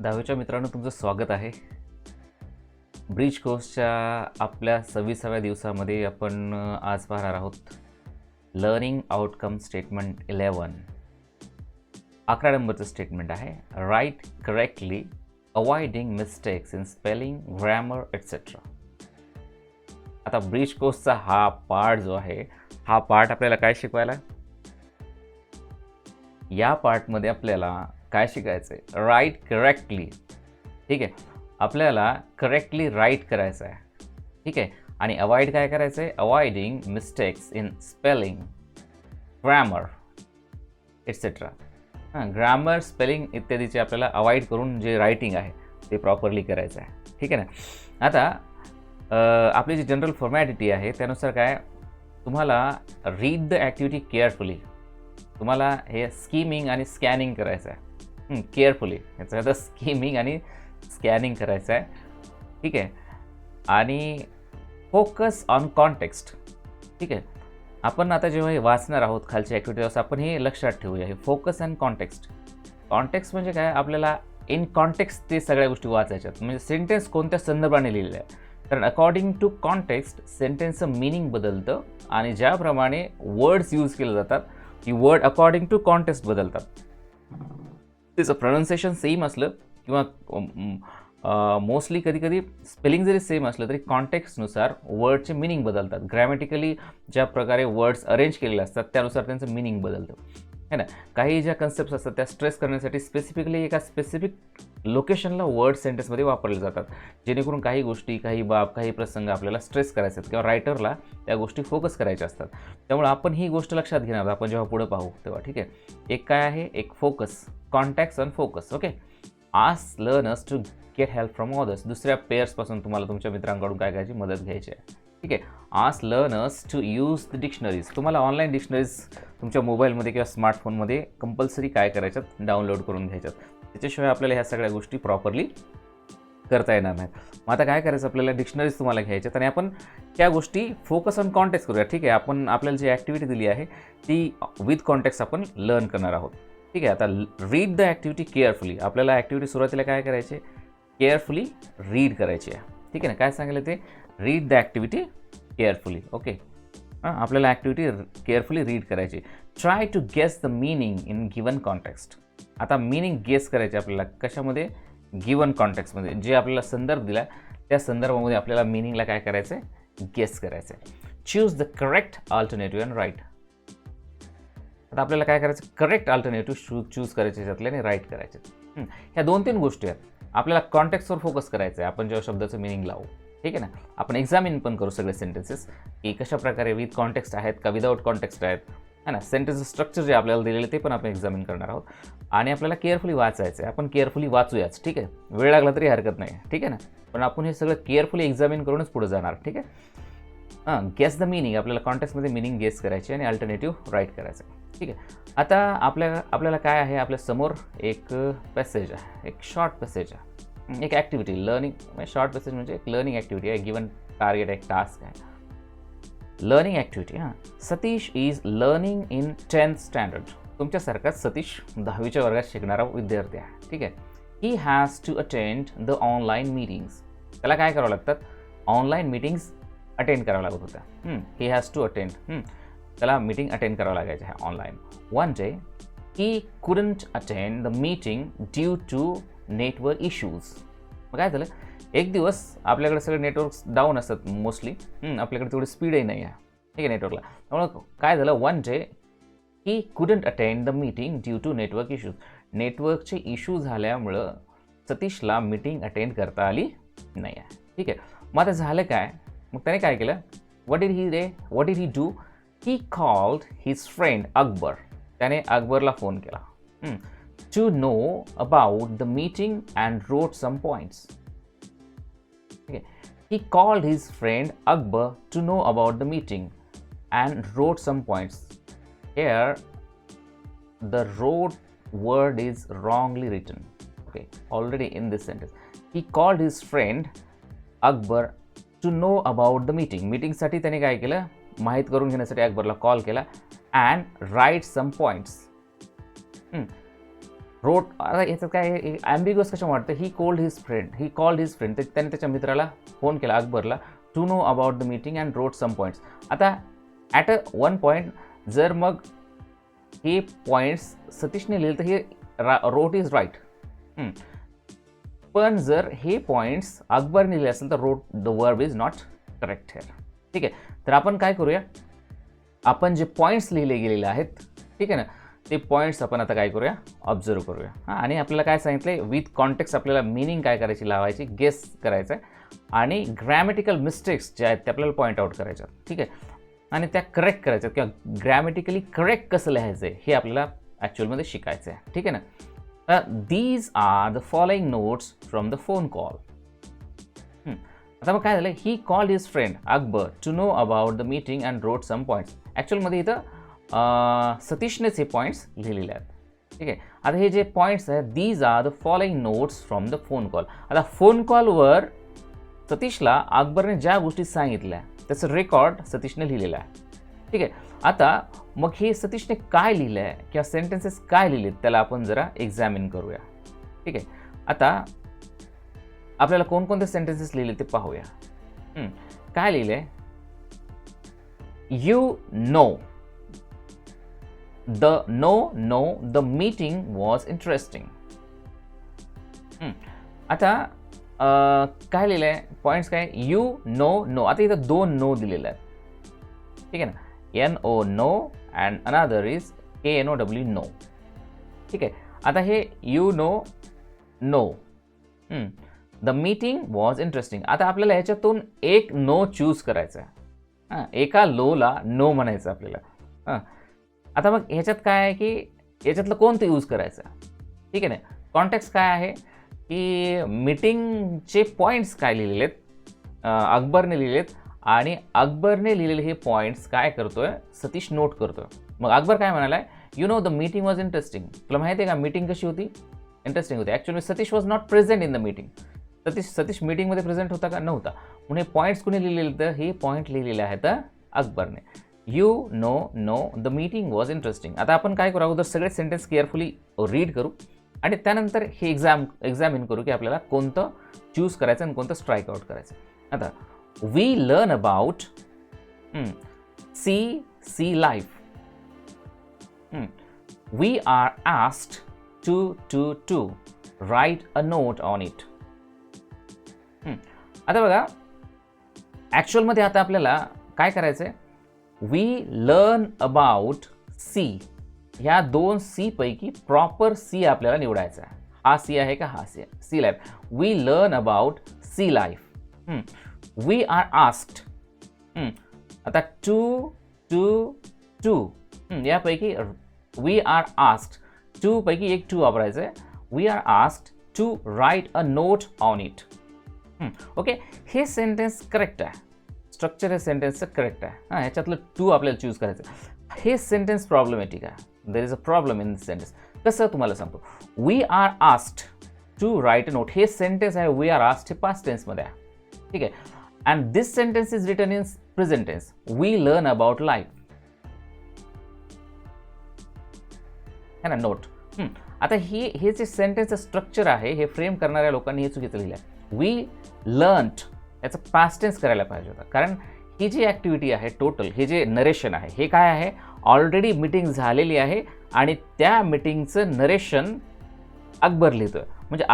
10वीच्या मित्रांनो तुमचं स्वागत आहे. ब्रिज कोर्सच्या आपल्या 26व्या दिवसामध्ये आपण आज पाहणार आहोत लर्निंग आउटकम स्टेटमेंट 11. 11 नंबरचं स्टेटमेंट आहे, write correctly avoiding mistakes in spelling, grammar etcetera. आता ब्रिज कोर्सचा हा पार्ट जो आहे, हा पार्ट आपल्याला काय शिकवायला, या पार्टमध्ये आपल्याला काय शिकायचं आहे, राईट करेक्टली. ठीक आहे, आपल्याला करेक्टली राईट करायचं आहे. ठीक आहे, आणि अवॉइड काय करायचं आहे, avoiding mistakes in spelling, grammar etcetera. Grammar, spelling इत्यादीचे आपल्याला अवॉइड करून जे रायटिंग आहे ते प्रॉपरली करायचं आहे. ठीक आहे ना. आता आपली जी जनरल फॉर्मॅलिटी आहे त्यानुसार काय, तुम्हाला रीड द ॲक्टिव्हिटी केअरफुली. तुम्हाला हे स्कीमिंग आणि स्कॅनिंग करायचं आहे. केअरफुली याचा अर्थ स्कीमिंग आणि स्कॅनिंग करायचं आहे. ठीक आहे, आणि फोकस ऑन कॉन्टेक्स्ट. ठीक आहे, आपण आता जेव्हा हे वाचणार आहोत खालच्या ॲक्टिव्हिटीज, आपण हे लक्षात ठेवूया, हे फोकस अँड कॉन्टेक्स्ट. कॉन्टेक्स्ट म्हणजे काय, आपल्याला इन कॉन्टेक्स्ट ते सगळ्या गोष्टी वाचायच्यात. म्हणजे सेंटेन्स कोणत्या संदर्भाने लिहिलेलं आहे, कारण अकॉर्डिंग टू कॉन्टेक्स्ट सेंटेन्सचं मिनिंग बदलतं, आणि ज्याप्रमाणे वर्ड्स यूज केले जातात की वर्ड अकॉर्डिंग टू कॉन्टेक्स्ट बदलतात. त्याचं प्रोनाऊन्सिएशन सेम असलं किंवा मोस्टली कधी स्पेलिंग जरी सेम असलं तरी कॉन्टेक्स्टनुसार वर्डचे मिनिंग बदलतात. ग्रॅमॅटिकली ज्या प्रकारे वर्ड्स अरेंज केलेले असतात त्यानुसार त्यांचं मिनिंग बदलतं, है ना. काही ज्या कन्सेप्ट असतात त्या स्ट्रेस करण्यासाठी स्पेसिफिकली एका स्पेसिफिक लोकेशनला वर्ड सेंटेन्समध्ये वापरले जातात, जेणेकरून काही गोष्टी, काही बाब, काही प्रसंग आपल्याला स्ट्रेस करायचे आहेत किंवा रायटरला त्या गोष्टी फोकस करायच्या असतात. त्यामुळे आपण ही गोष्ट लक्षात घेणार आहोत आपण जेव्हा पुढे पाहू तेव्हा. ठीक आहे, एक काय आहे, एक focus, contacts and focus. Okay, ask learners to get help from others. दुसऱ्या पेयर्सपासून तुम्हाला तुमच्या मित्रांकडून काय करायची, मदत घ्यायची आहे. ठीक आहे, ask learners to use the dictionaries. तुम्हाला ऑनलाईन डिक्शनरीज तुमच्या मोबाईलमध्ये किंवा स्मार्टफोनमध्ये कंपल्सरी काय करायच्यात, डाउनलोड करून घ्यायच्यात. त्याच्याशिवाय आपल्याला ह्या सगळ्या गोष्टी प्रॉपरली करता येणार नाहीत. मग आता काय करायचं, आपल्याला डिक्शनरीज तुम्हाला घ्यायच्यात आणि आपण त्या गोष्टी फोकस ऑन कॉन्टेक्स्ट करूया. ठीक आहे, आपण आपल्याला जी ॲक्टिव्हिटी दिली आहे ती विथ कॉन्टेक्स्ट आपण लर्न करणार आहोत. ठीक आहे, आता रीड द ॲक्टिव्हिटी केअरफुली. आपल्याला ॲक्टिव्हिटी सुरुवातीला काय करायचे, केअरफुली रीड करायची आहे. ठीक आहे ना, काय सांगितलं ते, read the activity carefully. Okay, आपल्याला ॲक्टिव्हिटी केअरफुली रीड करायची. Try to guess the meaning in given context. आता मीनिंग गेस करायचे आपल्याला कशामध्ये, गिवन कॉन्टेक्स्टमध्ये. जे आपल्याला संदर्भ दिला त्या संदर्भामध्ये आपल्याला मीनिंगला काय करायचं आहे, गेस करायचं आहे. Choose the correct alternative and write. आता आपल्याला काय करायचं, करेक्ट अल्टरनेटिव्ह चूज करायचे त्यातले आणि राईट करायचे. ह्या 2-3 गोष्टी आहेत. आपल्याला कॉन्टेक्स्टवर फोकस करायचं आहे आपण जेव्हा शब्दाचं मिनिंग लावू. ठीक आहे ना, आपण एक्झामिन पण करू सगळे सेंटेन्सेस की कशा प्रकारे विथ कॉन्टेक्स्ट आहेत का विदाऊट कॉन्टेक्स्ट आहेत, है ना. सेंटेन्स स्ट्रक्चर जे आपल्याला दिलेले ते पण आपण एक्झामिन करणार आहोत, आणि आपल्याला केअरफुली वाचायचं आहे. आपण केअरफुली वाचूयाच. ठीक आहे, वेळ लागला तरी हरकत नाही. ठीक आहे ना, पण आपण हे सगळं केअरफुली एक्झामिन करूनच पुढे जाणार. ठीक आहे, गेस द मिनिंग. आपल्याला कॉन्टेक्स्टमध्ये मिनिंग गेस करायची आणि अल्टरनेटिव्ह राईट करायचं. ठीक आहे, आता आपल्याला काय आहे, आपल्या समोर एक पॅसेज आहे, एक शॉर्ट पॅसेज आहे, एक ॲक्टिव्हिटी लर्निंग. शॉर्ट पॅसेज म्हणजे एक लर्निंग ॲक्टिव्हिटी आहे, गिवन टार्गेट, एक टास्क आहे, learning activity. Satish is learning in 10th standard. तुमच्यासारखाच सतीश 10वीच्या वर्गात शिकणारा विद्यार्थी आहे. ठीक आहे, he has to attend the online meetings. त्याला काय करावं लागतात, ऑनलाईन मीटिंग्स अटेंड करावं लागत होत्या. ही हॅज टू अटेंड, त्याला मीटिंग अटेंड करावं लागायचं आहे online. One day he couldn't attend the meeting due to network issues. मग काय झालं, एक दिवस आपल्याकडे सगळे नेटवर्क्स डाऊन असतात मोस्टली, आपल्याकडे तेवढी स्पीडही नाही आहे. ठीक आहे नेटवर्कला. त्यामुळे काय झालं, one day he couldn't attend the meeting due to network issues. नेटवर्कचे इश्यू झाल्यामुळं सतीशला मीटिंग अटेंड करता आली नाही आहे. ठीक आहे, मग आता झालं काय, मग त्याने काय केलं, what did he do, he called his friend Akbar. त्याने अकबरला फोन केला to know about the meeting and wrote some points. ठीक आहे, he called his friend Akbar to know about the meeting and wrote some points. Here the wrote word is wrongly written. Okay, already in this sentence. He called his friend Akbar to know about the meeting. Meeting साठी त्याने काय केलं, माहीत करून घेण्यासाठी अकबरला call केला. and write some points. रोट, आता याचं काय ॲम्बिग्युअस कशा वाटतं, ही कॉल्ड हिज फ्रेंड, त्याने त्याच्या मित्राला फोन केला अकबरला to know about the meeting and wrote some points. आता ॲट अ वन पॉईंट जर मग हे पॉईंट्स सतीशने लिहिले तर हे रोट इज राईट. पण जर हे पॉईंट्स अकबरने लिहिले असेल तर wrote the verb is not correct hair. ठीक आहे, तर आपण काय करूया, आपण जे पॉईंट्स लिहिले गेलेले आहेत, ठीक आहे ना, ते पॉईंट्स आपण आता काय करूया, ऑब्झर्व करूया. हां, आणि आपल्याला काय सांगितलं आहे, विथ कॉन्टेक्स्ट आपल्याला मिनिंग काय करायची, लावायची, गेस करायचं आहे, आणि ग्रॅमॅटिकल मिस्टेक्स ज्या आहेत ते आपल्याला पॉईंट आउट करायच्या. ठीक आहे, आणि त्या करेक्ट करायच्या किंवा ग्रॅमॅटिकली करेक्ट कसं लिहायचं आहे हे आपल्याला ॲक्च्युअलमध्ये शिकायचं आहे. ठीक आहे ना. These are the following notes from the phone call. आता मग काय झालं, he called his friend Akbar to know about the meeting and wrote some points. ॲक्च्युअलमध्ये इथं सतीशनेच हे पॉईंट्स लिहिलेले आहेत. ठीक आहे, आता हे जे पॉईंट्स आहेत, these are the following notes from the phone call. आता फोन कॉलवर सतीशला अकबरने ज्या गोष्टी सांगितल्या त्याचं रेकॉर्ड सतीशने लिहिलेलं आहे. ठीक आहे, आता मग हे सतीशने काय लिहिलं आहे किंवा सेंटेन्सेस काय लिहिलेत त्याला आपण जरा एक्झामिन करूया. ठीक आहे, आता आपल्याला कोणकोणते सेंटेन्सेस लिहिले ते पाहूया. काय लिहिले आहे, you know the meeting was interesting. आता काय लिहिलं आहे, पॉईंट्स काय, यू नो. आता इथं दोन नो दिलेले आहेत. ठीक आहे ना, NO no and another is KNOW know. ठीक आहे, आता हे you know the meeting was interesting. आता आपल्याला ह्याच्यातून एक नो चूज करायचा आहे. हां, एका लोला नो म्हणायचं आपल्याला. हां, आता मग ह्याच्यात काय आहे की याच्यातलं कोणतं यूज करायचं. ठीक आहे ना, कॉन्टेक्स्ट काय आहे की मीटिंगचे पॉईंट्स काय लिहिलेले आहेत, अकबरने लिहिलेत, आणि अकबरने लिहिलेले हे पॉईंट्स काय करतोय, सतीश नोट करतोय. मग अकबर काय म्हणाला आहे, you know the meeting was interesting. तुला माहिती आहे का मीटिंग कशी होती, इंटरेस्टिंग होती. Actually Satish was not present in the meeting. Satish मीटिंगमध्ये प्रेझेंट होता का, नव्हता. म्हणून हे पॉईंट्स कुणी लिहिलेले, तर हे पॉईंट लिहिलेले आहेत अकबरने. You know the meeting was interesting. आता आपण काय करू, अगोदर सगळे सेंटेन्स केअरफुली रीड करू आणि त्यानंतर हे एक्झामिन करू की आपल्याला कोणतं चूज करायचं आणि कोणतं स्ट्राईक आउट करायचं. आता we learn about sea life. We are asked to write a note on it. आता बघा, ॲक्च्युअलमध्ये आता आपल्याला काय करायचं आहे, वी लर्न अबाउट सी. ह्या दोन सी पैकी प्रॉपर सी आपल्याला निवडायचा आहे. हा सी आहे का, हा सी आहे, sea life. We learn about sea life. We are asked. आता टू यापैकी वी आर आस्क्ड, टू पैकी एक टू वापरायचं आहे. We are asked to write a note on it. Okay, हे सेंटेन्स करेक्ट आहे, स्ट्रक्चर हे सेंटेन्सचं करेक्ट आहे. हां, ह्याच्यातलं टू आपल्याला चूज करायचं. हे सेंटेन्स प्रॉब्लेमॅटिक आहे. There is a problem in this sentence. कसं तुम्हाला सांगतो, we are asked to write a note. हे सेंटेन्स आहे वी आर आस्क्ड, हे पास्ट टेन्समध्ये आहे. ठीक आहे, and this sentence is written in present tense. We learn about life. है ना, नोट. आता हे जे सेंटेन्सचं स्ट्रक्चर आहे हे फ्रेम करणाऱ्या लोकांनी हे चुकीचं लिहिलं आहे. वी लर्न्ड याचं पास्ट टेन्स करायला पाहिजे होतं, कारण ही जी ॲक्टिव्हिटी आहे टोटल, हे जे नरेशन आहे हे काय आहे, ऑलरेडी मीटिंग झालेली आहे आणि त्या मीटिंगचं नरेशन अकबर लिहितोय. म्हणजे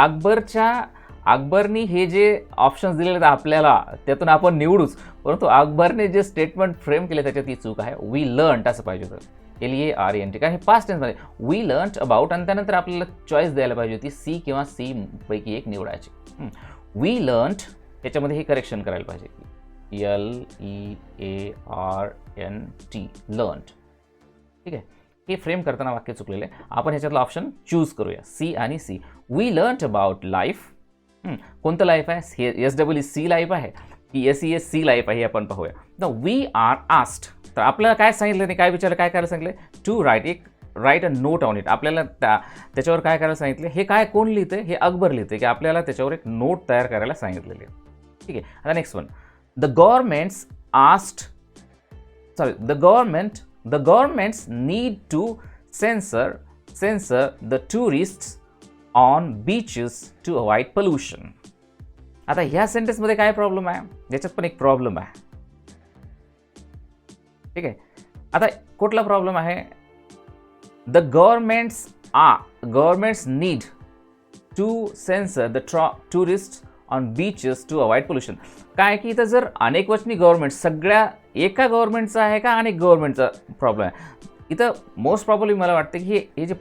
अकबरनी हे जे ऑप्शन्स दिलेले आहेत आपल्याला त्यातून आपण निवडूच, परंतु अकबरने जे स्टेटमेंट फ्रेम केले त्याच्यात ती चूक आहे. वी लर्न्ड असं पाहिजे होतं, LEARNT, कारण हे पास्ट टेन्समध्ये वी लर्न्ड अबाउट, आणि त्यानंतर आपल्याला चॉईस द्यायला पाहिजे होती सी किंवा सी पैकी एक निवडायची. वी लर्न्ड त्याच्यामध्ये हे करेक्शन करायला पाहिजे, LEARNT, लर्न्ड. ठीक आहे, हे फ्रेम करताना वाक्य चुकलेलं आहे. आपण ह्याच्यातला ऑप्शन चूज करूया, सी आणि sea. We learned about life. कोणतं लाईफ आहे, SEEC लाईफ आहे की SESC लाईफ आहे हे आपण पाहूया. द वी आर आस्क्ड, तर आपल्याला काय सांगितलं, ते काय विचारलं, काय करायला सांगितलं, to write a note on it. आपल्याला त्याच्यावर काय करायला सांगितलं, हे काय कोण लिहितं, हे अकबर लिहितं की आपल्याला त्याच्यावर एक नोट तयार करायला सांगितलेली आहे. ठीक आहे, आता next one, the governments need to censor the tourists on beaches to avoid pollution. आता ह्या सेंटेन्समध्ये काय प्रॉब्लेम आहे, याच्यात पण एक प्रॉब्लेम आहे. ठीक आहे, आता कुठला प्रॉब्लेम आहे, the governments need to censor the tourist on beaches to avoid pollution. काय की इथं जर अनेक वचनी गव्हर्नमेंट, सगळ्या एका गव्हर्नमेंटचा आहे का अनेक गव्हर्नमेंटचा प्रॉब्लेम आहे. इथं मोस्ट प्रॉब्लेम मला वाटतं की हे जे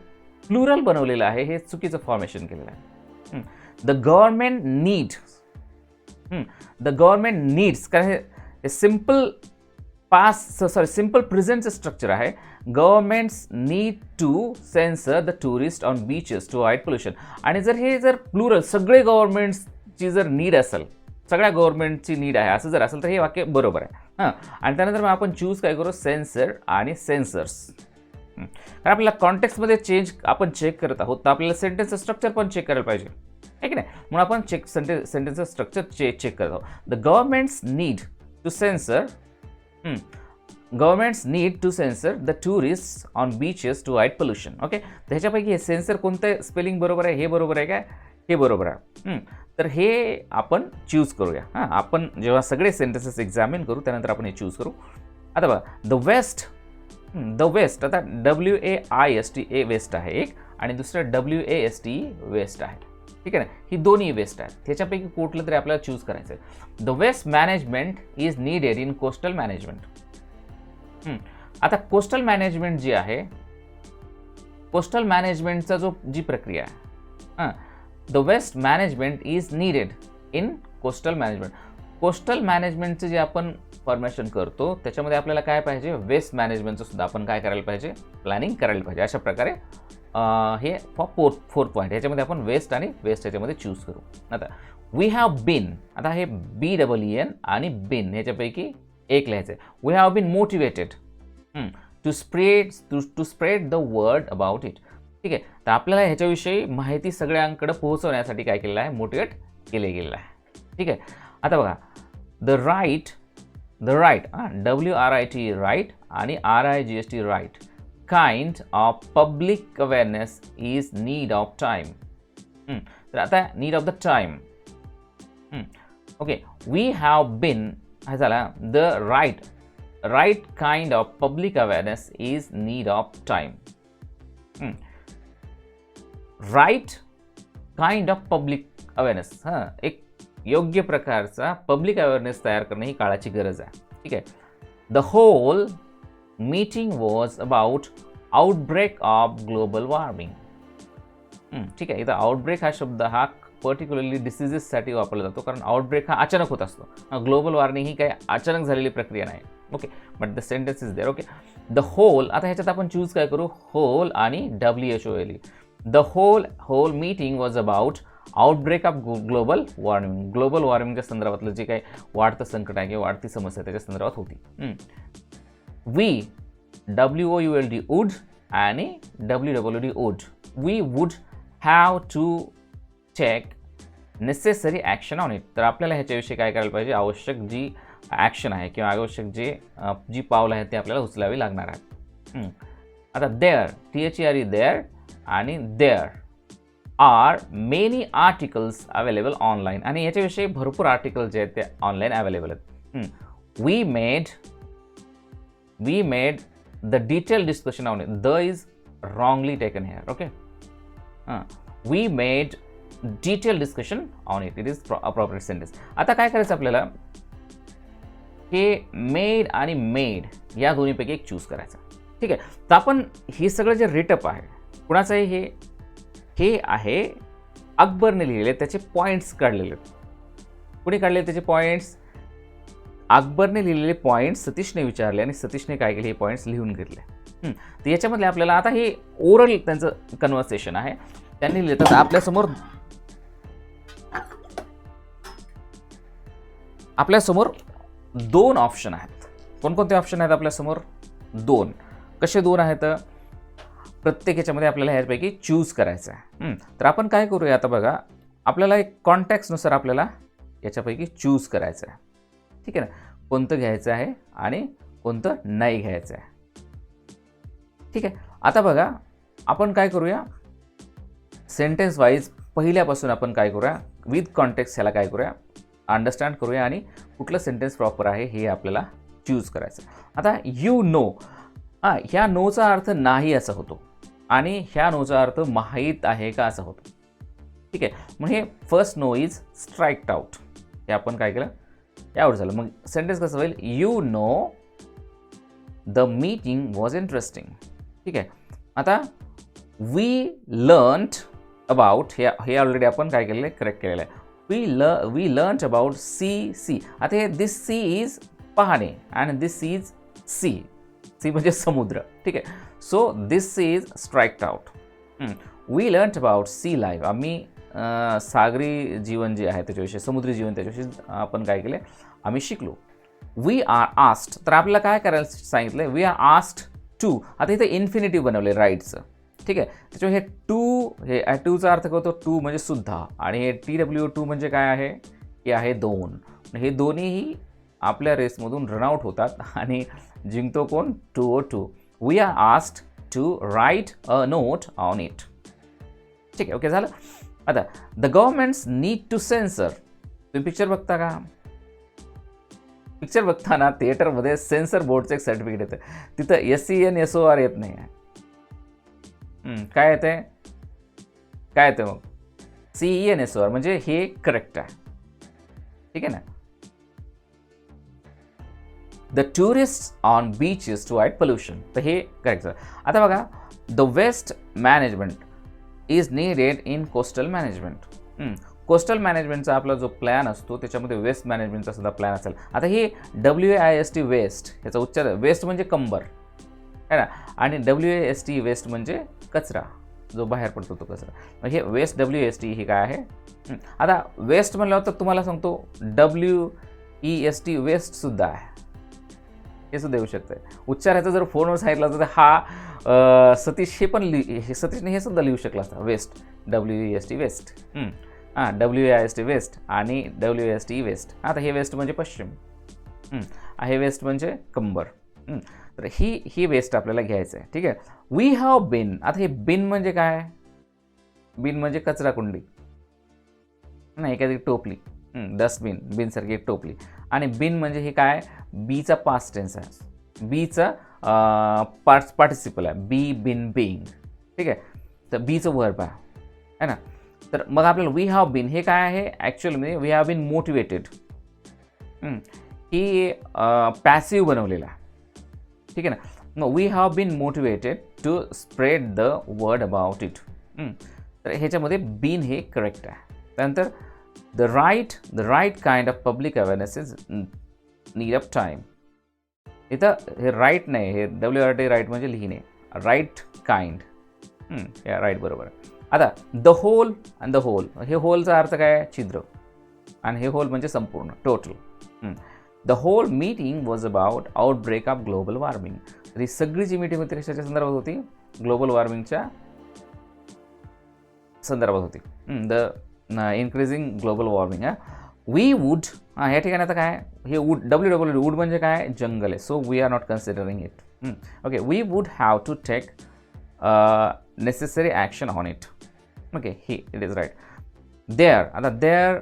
प्लुरल बनवलेलं आहे हे चुकीचं फॉर्मेशन केलेलं आहे. द गव्हर्नमेंट नीड्स, कारण हे सिम्पल सिम्पल प्रेझेंटचं स्ट्रक्चर आहे. Governments need to censor the tourist on beaches to avoid pollution. आणि जर प्लुरल सगळे गव्हर्नमेंट्सची जर नीड असेल, सगळ्या गव्हर्नमेंटची नीड आहे असं जर असेल तर हे वाक्य बरोबर आहे. आणि त्यानंतर मग आपण चूज काय करू, सेन्सर आणि सेन्सर्स. कारण आपल्याला कॉन्टेक्स्टमध्ये चेंज आपण चेक करत आहोत, तर आपल्याला सेंटेन्सचं स्ट्रक्चर पण चेक करायला पाहिजे, आहे की नाही. म्हणून आपण सेंटेन्सचं स्ट्रक्चर चेक करत आहोत. The governments need to censor the tourist on beaches to avoid pollution. Okay, तर ह्याच्यापैकी हे सेन्सर कोणतं स्पेलिंग बरोबर आहे, हे बरोबर आहे काय, हे बरोबर आहे. तर हे आपण चूज करूया. आपण जेव्हा सगळे सेंटेन्सेस एक्झामिन करू त्यानंतर आपण हे चूज करू. आता बघा, द वेस्ट, आता WAIST वेस्ट आहे एक, आणि दुसरं WAST वेस्ट आहे. ठीक आहे ना, ही दोन्ही वेस्ट आहेत. त्याच्यापैकी कुठलं तरी आपल्याला चूज करायचं आहे. The waste management is needed in coastal management. आता कोस्टल मॅनेजमेंट जी आहे, कोस्टल मॅनेजमेंटचा जी प्रक्रिया आहे, the waste management is needed in coastal management. Coastal मॅनेजमेंटचं जे आपण फॉर्मेशन करतो त्याच्यामध्ये आपल्याला काय पाहिजे, वेस्ट मॅनेजमेंटचं सुद्धा आपण काय करायला पाहिजे, प्लॅनिंग करायला पाहिजे. अशा प्रकारे हे फोर्थ पॉईंट, ह्याच्यामध्ये आपण वेस्ट आणि वेस्ट ह्याच्यामध्ये चूज करू. आता वी हॅव बीन, आता हे BEEN आणि बिन ह्याच्यापैकी एक लिहायचं आहे. We have been motivated to spread the word about it. ठीक आहे, तर आपल्याला ह्याच्याविषयी माहिती सगळ्यांकडे पोहोचवण्यासाठी काय केलेलं आहे, मोटिवेट केले गेलेलं आहे. ठीक आहे, आता बघा, द राईट WRIT राईट आणि RIGST right kind of public awareness is need of time. तर आता need of the time. Okay, we have been हा झाला. The right kind of public awareness is need of time. Right kind of public awareness, एक योग्य प्रकारचा public awareness तयार करणे ही काळाची गरज आहे. ठीक आहे. The whole meeting was about outbreak of global warming. ठीक आहे, इथं आउटब्रेक हा शब्द हा पर्टिक्युलरली डिसिजेससाठी वापरला जातो, कारण आउटब्रेक हा अचानक होत असतो. ग्लोबल वॉर्मिंग ही काही अचानक झालेली प्रक्रिया नाही. Okay, but the sentence is there. Okay, the whole, आता ह्याच्यात आपण चूज काय करू, होल आणि WHOL. The whole meeting was about outbreak of global warming. Global वॉर्मिंगच्या संदर्भातलं जे काही वाढतं संकट आहे किंवा वाढती समस्या त्याच्या संदर्भात होती. वी WOULD वुड आणि WWD would. We would have to take necessary action on it. तर आपल्याला ह्याच्याविषयी काय करायला पाहिजे, आवश्यक जी ॲक्शन आहे किंवा आवश्यक जी पावलं आहेत ते आपल्याला उचलावी लागणार आहेत. आता देअर, THERE देअर आणि there are many articles available online. आणि याच्याविषयी भरपूर आर्टिकल जे आहेत ते ऑनलाईन अवेलेबल आहेत. We made the detail discussion on it. The is wrongly taken here. Okay, we made detail discussion on it. It is appropriate sentence. आता काय करायचं आपल्याला, हे मेड आणि मेड या दोन्हीपैकी एक चूज करायचा. ठीक आहे, तर आपण हे सगळं जे रेटअप आहे कुणाचं आहे, हे आहे अकबरने लिहिलेले, त्याचे पॉईंट्स काढलेले. कुणी काढलेले त्याचे पॉईंट्स, अकबरने लिहिलेले पॉईंट्स सतीशने विचारले आणि सतीशने काय केले, हे पॉईंट्स लिहून घेतले. तर याच्यामधले आपल्याला आता हे ओरल त्यांचं कन्व्हर्सेशन आहे, त्यांनी लिहिलं. आपल्यासमोर दोन ऑप्शन आहेत. कोणकोणते ऑप्शन आहेत आपल्यासमोर, दोन. कसे दोन आहेत, प्रत्येक याच्यामध्ये आपल्याला ह्यापैकी चूज करायचं आहे. तर आपण काय करूया, आता बघा, आपल्याला एक कॉन्टॅक्टनुसार आपल्याला याच्यापैकी चूज करायचं आहे. ठीक आहे ना, कोणतं घ्यायचं आहे आणि कोणतं नाही घ्यायचं आहे. ठीक आहे, आता बघा आपण काय करूया, सेंटेन्स वाईज पहिल्यापासून आपण काय करूया, विथ कॉन्टेक्स्ट ह्याला काय करूया, अंडरस्टँड करूया आणि कुठलं सेंटेन्स प्रॉपर आहे हे आपल्याला चूज करायचं. आता यू नो, ह्या नोचा अर्थ नाही असा होतो आणि ह्या नोचा अर्थ माहीत आहे का असा होतो. ठीक आहे, मग हे first no is striked out, हे आपण काय केलं, यावर झालं. मग सेंटेन्स कसं होईल, you know the meeting was interesting. ठीक आहे, आता वी लर्न्ड अबाउट, हे ऑलरेडी आपण काय केलेलं आहे, करेक्ट केलेलं आहे. We learned about sea. आता हे दिस सी इज पाहणे आणि दिस इज सी म्हणजे समुद्र. ठीक आहे, so this sea is striked out. We learned about sea life, आम्ही सागरी जीवन जे आहे त्याच्याविषयी, समुद्री जीवन त्याच्याविषयी आपण काय केलं, आम्ही शिकलो. वी आर आस्क्ड, तर आपल्याला काय करायला सांगितलं, वी आर आस्क्ड टू. आता इथे इन्फिनिटिव्ह बनवले राईटचं. ठीक आहे, त्याच्यामुळे हे टू, हे टूचा अर्थ करतो टू म्हणजे सुद्धा, आणि हे TW2 म्हणजे काय आहे, हे आहे दोन. हे दोन्हीही आपल्या रेसमधून रनआउट होतात आणि जिंकतो कोण, 202. We are asked to write a note on it. ठीक आहे, ओके झालं. आता the governments need to censor. तुम्ही पिक्चर बघता का, पिक्चर बघताना थिएटरमध्ये सेन्सर बोर्डचं एक सर्टिफिकेट येतं, तिथं SCN SOR येत नाही आहे. काय येते, काय येतं मग, CEN SOR, म्हणजे हे करेक्ट आहे. ठीक आहे ना. The tourist on beaches to avoid pollution, तर हे करेक्ट आहे. आता बघा, the waste management is needed in coastal management. Coastal मॅनेजमेंटचा आपला जो प्लॅन असतो त्याच्यामध्ये वेस्ट मॅनेजमेंटचा सुद्धा प्लॅन असेल. आता हे WAST वेस्ट, ह्याचा उच्चार वेस्ट म्हणजे कंबर आहे ना, आणि WAST वेस्ट म्हणजे कचरा जो बाहेर पडतो तो कचरा. मग हे वेस्ट WAST ही काय आहे. आता वेस्ट म्हणल्यावर तर तुम्हाला सांगतो WEST वेस्टसुद्धा आहे, हे सुद्धा येऊ शकतं. उच्चाराचा जर फोनवर सांगितला तर हा सतीश हे पण सतीशने हे सुद्धा लिहू शकला असता, waste WEST waste. WAST waste आणि WAST वेस्ट. आता हे वेस्ट म्हणजे पश्चिम, हे वेस्ट म्हणजे कंबर. तर ही वेस्ट आपल्याला घ्यायचं आहे. ठीक आहे, वी हॅव बिन. आता हे बिन म्हणजे काय, बिन म्हणजे कचरा कुंडी नाही, एखादी टोपली, डस्टबिन, बिनसारखी एक टोपली. आणि बिन म्हणजे हे काय, बीचा पास्ट टेन्स आहे, बीचा पार्टिसिपल आहे, बी बिन बीइंग. ठीक आहे, तर बीचं वर्ब आहे ना. तर मग आपल्याला वी हॅव बीन हे काय आहे, actually we have been motivated, ही पॅसिव्ह बनवलेलं आहे. ठीक आहे ना. मग we have been motivated to spread the word about it. तर ह्याच्यामध्ये बीन हे करेक्ट आहे. त्यानंतर the right kind of public awareness is need of time. इथं हे राईट नाही, हे WRT राईट म्हणजे लिहिणे, राईट काइंड, या राईट बरोबर आहे. आता द होल आणि द होल, हे होलचा अर्थ काय, छिद्र, आणि हे होल म्हणजे संपूर्ण, total. The whole meeting was about outbreak of global warming. तर ही सगळी जी मीटिंग होती कशाच्या संदर्भात होती, ग्लोबल वॉर्मिंगच्या संदर्भात होती. The increasing global warming. We would, ह्या ठिकाणी आता काय, हे वूड, WWD वूड म्हणजे काय, जंगल आहे, so we are not considering it. Okay, we would have to take necessary action on it. Okay, it is right. There, आता देअर,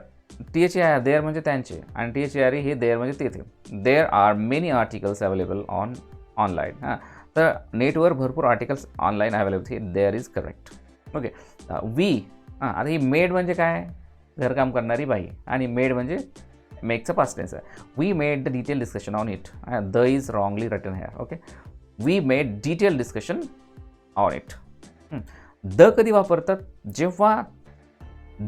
THER देअर म्हणजे त्यांचे, आणि THERE हे देअर म्हणजे तेथे. There are many articles available online. तर नेटवर भरपूर आर्टिकल्स ऑनलाईन अवेलेबल, हे there is correct. Okay, we, आता ही मेड म्हणजे काय, घरकाम करणारी बाई, आणि मेड म्हणजे मेकचा पास्ट टेन्स आहे. We made the detail discussion on it. The is wrongly written here. Okay, we made detail discussion on it. The कधी वापरतात, जेव्हा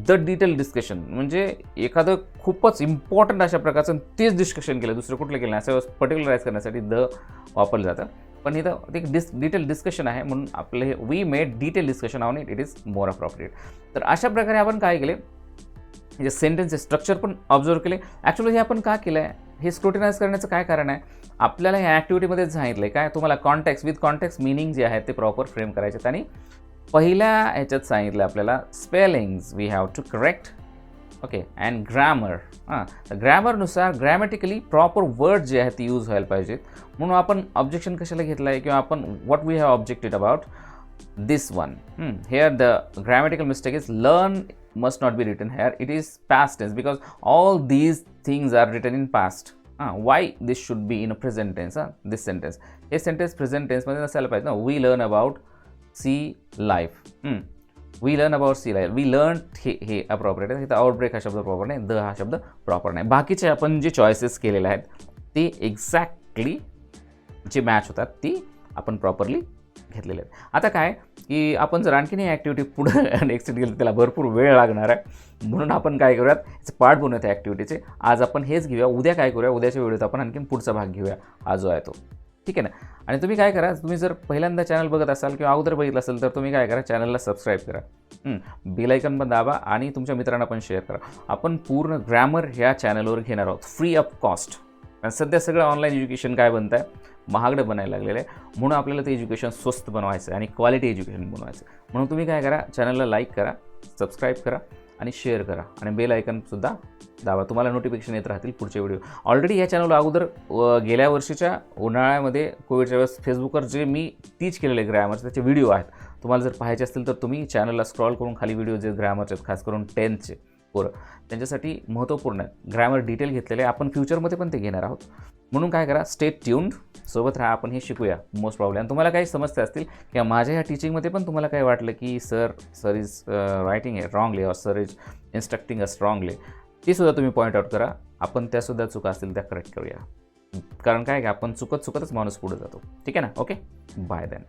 द डिटेल डिस्कशन म्हणजे एखादं खूपच इम्पॉर्टंट अशा प्रकारचं तेच डिस्कशन केलं, दुसरं कुठलं केलं नाही असं पर्टिक्युलराईज करण्यासाठी द वापरलं जातं. पण इथं एक डिटेल डिस्कशन आहे म्हणून आपलं हे we made detail discussion on it is more appropriate. तर अशा प्रकारे आपण काय केले, म्हणजे सेंटेन्सचे स्ट्रक्चर पण ऑब्झर्व केले. ॲक्च्युअली हे आपण का केलं आहे, हे स्क्रुटिनाइज करण्याचं काय कारण आहे, आपल्याला ह्या ॲक्टिव्हिटीमध्येच सांगितलं आहे काय, तुम्हाला कॉन्टेक्स्ट विथ कॉन्टेक्स्ट मिनिंग जे आहे ते प्रॉपर फ्रेम करायचे आहेत. आणि पहिल्या ह्याच्यात सांगितलं आपल्याला spellings we have to correct. Okay, and grammar. ग्रॅमरनुसार ग्रॅमॅटिकली प्रॉपर वर्ड जे आहेत ते यूज व्हायला पाहिजेत. म्हणून आपण ऑब्जेक्शन कशाला घेतलं आहे, किंवा आपण what we have objected about, this one. Here the grammatical mistake is learn must not be written here. It is past tense because all these things are written in past. Why this should be in a present tense? This sentence, हे sentence present tense मध्ये नसायला पाहिजे ना. We learn about sea life. We learn about sea life. We learned हे अप्रॉपरेट आहे. इथं outbreak हा शब्द प्रॉपर नाही, द हा शब्द प्रॉपर नाही. बाकीचे आपण जे चॉईसेस केलेले आहेत ते एक्झॅक्टली जे मॅच होतात ती आपण प्रॉपरली घेतलेले आहेत. आता काय की आपण जर आणखीन ही ॲक्टिव्हिटी पुढे नेक्स्ट गेली त्याला भरपूर वेळ लागणार आहे, म्हणून आपण काय करूयात, याचे पार्ट बनवूयात ॲक्टिव्हिटीचे. आज आपण हेच घेऊया, उद्या काय करूया, उद्याच्या व्हिडिओत आपण आणखीन पुढचा भाग घेऊया हा जो आहे तो. ठीक आहे ना. आणि तुम्ही काय करा, तुम्ही जर पहिल्यांदा चॅनल बघत असाल किंवा अगोदर बघितलं असेल तर तुम्ही काय करा, चॅनलला सबस्क्राईब करा, बेल आयकॉन पण दाबा आणि तुमच्या मित्रांना पण शेअर करा. आपण पूर्ण ग्रॅमर ह्या चॅनलवर घेणार आहोत फ्री ऑफ कॉस्ट. आणि सध्या सगळं ऑनलाईन एज्युकेशन काय बनतं आहे, महागडं बनायला लागलेलं आहे, म्हणून आपल्याला ते एज्युकेशन स्वस्त बनवायचं आहे आणि क्वालिटी एज्युकेशन बनवायचं. म्हणून तुम्ही काय करा, चॅनलला लाईक करा, सबस्क्राईब करा आणि शेअर करा आणि बेल आयकॉनसुद्धा दाबा. तुम्हाला नोटिफिकेशन येत राहतील पुढचे व्हिडिओ. ऑलरेडी या चॅनलला अगोदर गेल्या वर्षीच्या उन्हाळ्यामध्ये कोविडच्या वेळेस फेसबुकवर जे मी टीच केलेले ग्रॅमरचे त्याचे व्हिडिओ आहेत. तुम्हाला जर पाहायचे असतील तर तुम्ही चॅनलला स्क्रॉल करून खाली व्हिडिओ जे ग्रॅमरचे आहेत, खास करून 10th पोरं त्यांच्यासाठी महत्त्वपूर्ण आहे. ग्रॅमर डिटेल घेतलेले आहे, आपण फ्युचरमध्ये पण ते घेणार आहोत. म्हणून काय करा, स्टे ट्यून्ड, सोबत राहा, आपण हे शिकूया मोस्ट प्रॉब्लेम. तुम्हाला काही समस्या असतील किंवा माझ्या ह्या टीचिंगमध्ये पण तुम्हाला काय वाटलं की सर इज रायटिंग आहे रॉंगली और सर इज इन्स्ट्रक्टिंग अस रॉंगली, ती सुद्धा तुम्ही पॉईंट आउट करा. आपण त्यासुद्धा चुका असतील त्या करेक्ट करूया. कारण काय आपण चुकतच माणूस पुढे जातो. ठीक आहे ना. Okay, bye then.